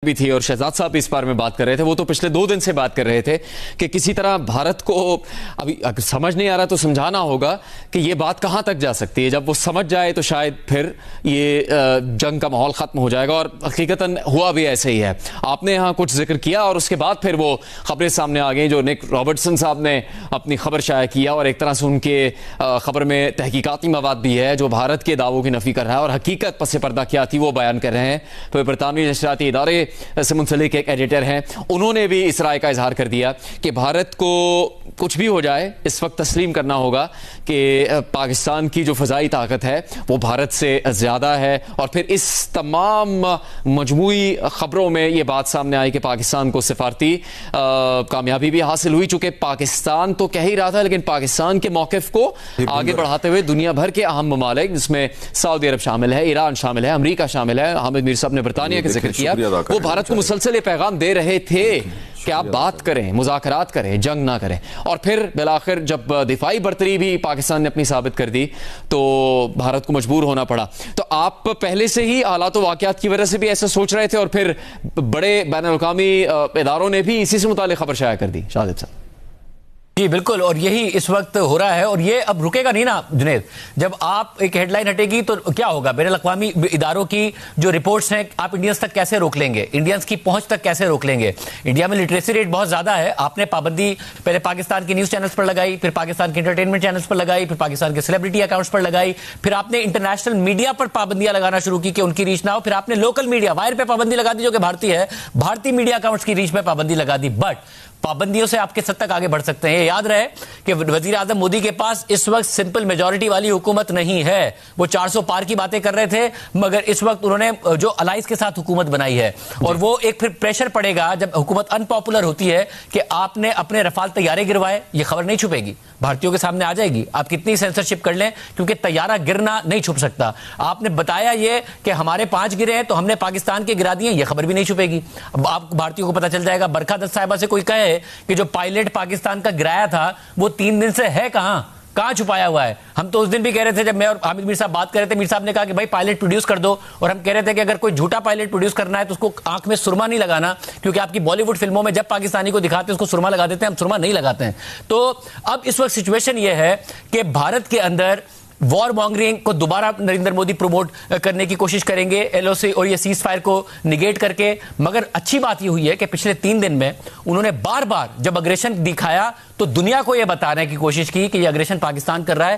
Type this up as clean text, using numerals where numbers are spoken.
भी थी और शहजाद साहब भी इस बारे में बात कर रहे थे। वो तो पिछले 2 दिन से बात कर रहे थे कि किसी तरह भारत को अभी अगर समझ नहीं आ रहा तो समझाना होगा कि ये बात कहां तक जा सकती है। जब वो समझ जाए तो शायद फिर ये जंग का माहौल खत्म हो जाएगा और हकीकतन हुआ भी ऐसे ही है। आपने यहाँ कुछ जिक्र किया और उसके बाद फिर वो खबरें सामने आ गई जो निक रॉबर्टसन साहब ने अपनी खबर शाया किया और एक तरह से उनके खबर में तहकीकाती मवाद भी है जो भारत के दावों की नफी कर रहा है और हकीकत पस पर्दा क्या थी वो बयान कर रहे हैं। तो बरतानवी नशरियाती इदारे से मुंसलिक एक एडिटर हैं, उन्होंने भी इस राय का इजहार कर दिया कि भारत को कुछ भी हो जाए इस वक्त तस्लीम करना होगा कि पाकिस्तान की जो फ़ज़ाई ताकत है वो भारत से ज़्यादा है। और फिर इस तमाम मजमूई ख़बरों में ये बात सामने आई कि पाकिस्तान को सिफारती कामयाबी भी हासिल हुई, चूँकि पाकिस्तान तो कह ही रहा था लेकिन पाकिस्तान के मौक़िफ़ को आगे बढ़ाते हुए दुनिया भर के अहम ममालिक जिसमें सऊदी अरब शामिल है, ईरान शामिल है, अमरीका शामिल है, हामिद मीर साहब ने बरतानिया का जिक्र किया, वो भारत को मुसलसल ये पैगाम दे रहे थे कि आप बात करें, मुज़ाकरात करें, जंग ना करें। और फिर बिलाखिर जब दिफाई बर्तरी भी पाकिस्तान ने अपनी साबित कर दी तो भारत को मजबूर होना पड़ा। तो आप पहले से ही हालात व वाक़यात की वजह से भी ऐसा सोच रहे थे और फिर बड़े बैनुल-अक़वामी इदारों ने भी इसी से मुताल्लिक़ खबर शाया कर दी। शाहिद साहब जी बिल्कुल, और यही इस वक्त हो रहा है और ये अब रुकेगा नहीं ना जुनेद। जब आप एक हेडलाइन हटेगी तो क्या होगा? बैनुल-अक़वामी इदारों की जो रिपोर्ट्स हैं आप इंडियंस तक कैसे रोक लेंगे, इंडियंस की पहुंच तक कैसे रोक लेंगे? इंडिया में लिटरेसी रेट बहुत ज्यादा है। आपने पाबंदी पहले पाकिस्तान के न्यूज चैनल्स पर लगाई, फिर पाकिस्तान के एंटरटेनमेंट चैनल्स पर लगाई, फिर पाकिस्तान के सेलिब्रिटी अकाउंट्स पर लगाई, फिर आपने इंटरनेशनल मीडिया पर पाबंदियां लगाना शुरू की कि उनकी रीच ना हो, फिर आपने लोकल मीडिया वायर पे पाबंदी लगा दी जो कि भारतीय है, भारतीय मीडिया अकाउंट्स की रीच पे पाबंदी लगा दी। बट पाबंदियों से आप किस हद तक आगे बढ़ सकते हैं? याद रहे कि वजीर आजम मोदी के पास इस वक्त सिंपल मेजॉरिटी वाली हुकूमत नहीं है। वो 400 पार की बातें कर रहे थे मगर इस वक्त उन्होंने जो अलाइज के साथ हुकूमत बनाई है और वो एक फिर प्रेशर पड़ेगा जब हुकूमत अनपॉपुलर होती है कि आपने अपने रफाल तैयारे गिरवाए। ये खबर नहीं छुपेगी, भारतीयों के सामने आ जाएगी, आप कितनी सेंसरशिप कर लें, क्योंकि तैयारा गिरना नहीं छुप सकता। आपने बताया ये कि हमारे 5 गिरे हैं तो हमने पाकिस्तान के गिरा दिए, ये खबर भी नहीं छुपेगी। अब आप भारतीयों को पता चल जाएगा। बरखा दत्त साहिबा से कोई कहे कि जो पायलट पाकिस्तान का गिराया था वो 3 दिन से है कहां छुपाया हुआ है? हम तो उस दिन भी कह रहे थे, जब मैं और हामिद मीर साहब बात कर रहे थे, मीर साहब ने कहा कि भाई पायलट प्रोड्यूस कर दो, और हम कह रहे थे कि अगर कोई झूठा पायलट प्रोड्यूस करना है तो उसको आंख में सुरमा नहीं लगाना, क्योंकि आपकी बॉलीवुड फिल्मों में जब पाकिस्तानी को दिखाते हैं उसको सुरमा लगा देते हैं, हम सुरमा नहीं लगाते हैं। तो अब इस वक्त सिचुएशन यह है कि भारत के अंदर वॉर मॉन्गरिंग को दोबारा नरेंद्र मोदी प्रमोट करने की कोशिश करेंगे एलओसी और ये सीज फायर को निगेट करके। मगर अच्छी बात ये हुई है कि पिछले 3 दिन में उन्होंने बार बार जब अग्रेशन दिखाया तो दुनिया को यह बताने की कोशिश की कि ये अग्रेशन पाकिस्तान कर रहा है।